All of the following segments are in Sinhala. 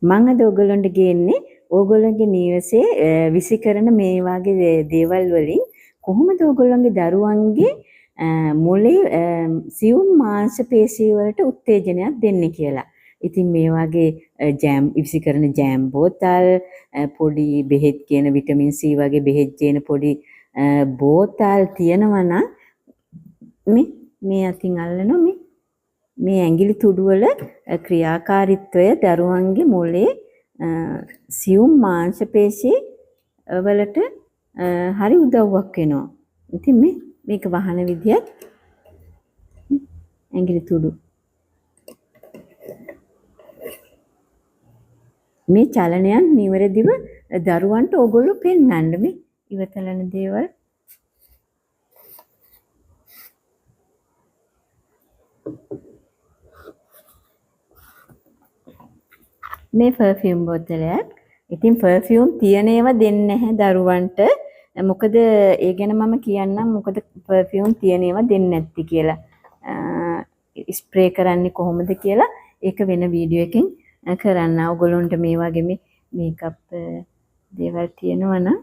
මම අද ඔයගොල්ලන්ට ගේන්නේ ඕගොල්ලන්ගේ නිවසේ විසි කරන මේ වගේ දේවල් වලින් කොහොමද ඕගොල්ලන්ගේ දරුවන්ගේ මොළේ සියුම් මාංශ පේශී වලට උත්තේජනයක් දෙන්නේ කියලා. ඉතින් මේ වගේ ජෑම් විසි කරන ජෑම් බෝතල් පොඩි බෙහෙත් කියන විටමින් C වගේ බෙහෙත් කියන පොඩි බෝතල් තියෙනවා නම් මේ අතින් අල්ලනවා මේ ඇඟිලි තුඩු වල ක්‍රියාකාරීත්වය දරුවන්ගේ මොළේ සියුම් මාංශ පේශී වලට හරි උදව්වක් වෙනවා. ඉතින් මේක වහන විදියත් ඇඟිලි තුඩු මේ චලනයන් නිවැරදිව දරුවන්ට ඕගොල්ලෝ පෙන්වන්න මේ ඉවතලන දේවල් මේ පර්ෆියුම් බෝතලයක්. ඉතින් පර්ෆියුම් තියෙන ඒවා දෙන්නේ නැහැ දරුවන්ට. මොකද ඒ ගැන මම කියන්නම් මොකද පර්ෆියුම් තියෙන ඒවා දෙන්නේ නැති කියලා. ස්ප්‍රේ කරන්නේ කොහොමද කියලා ඒක වෙන වීඩියෝ එකකින් කරන්න. ඔයගොල්ලන්ට මේ වගේ මේකප් දේවල් තියෙනවා නම්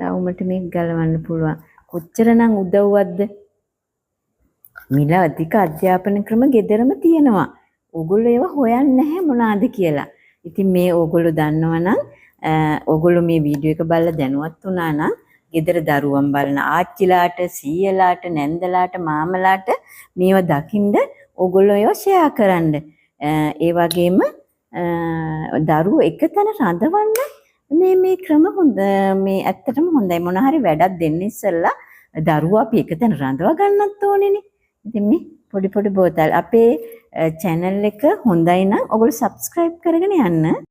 රවුමට මේක ගලවන්න පුළුවන්. කොච්චරනම් උදව්වක්ද? මිල අධික අධ්‍යාපන ක්‍රම ගෙදරම තියෙනවා. ඕගොල්ලෝ ඒවා හොයන්නේ නැහැ මොනවාද කියලා. ඉතින් මේ ඕගොල්ලෝ දන්නවනම් ඕගොල්ලෝ මේ වීඩියෝ එක බලලා දැනුවත් වුණා නම් ගෙදර දරුවන් බලන ආච්චිලාට, සීයලාට, නැන්දලාට, මාමලාට මේවා දකින්න ඕගොල්ලෝ ඒවා ෂෙයා කරන්න. ඒ වගේම දරුවෝ එකතැන රඳවන්න මේ ක්‍රම හොඳ මේ ඇත්තටම හොඳයි. මොන හරි වැඩක් දෙන්න ඉස්සෙල්ලා දරුවෝ අපි එකතැන රඳව ගන්නත් ඕනේනේ. ඉතින් මේ පොඩි බෝතල් අපේ channel එක හොඳයි නම් ඔයගොල්ලෝ subscribe කරගෙන යන්න.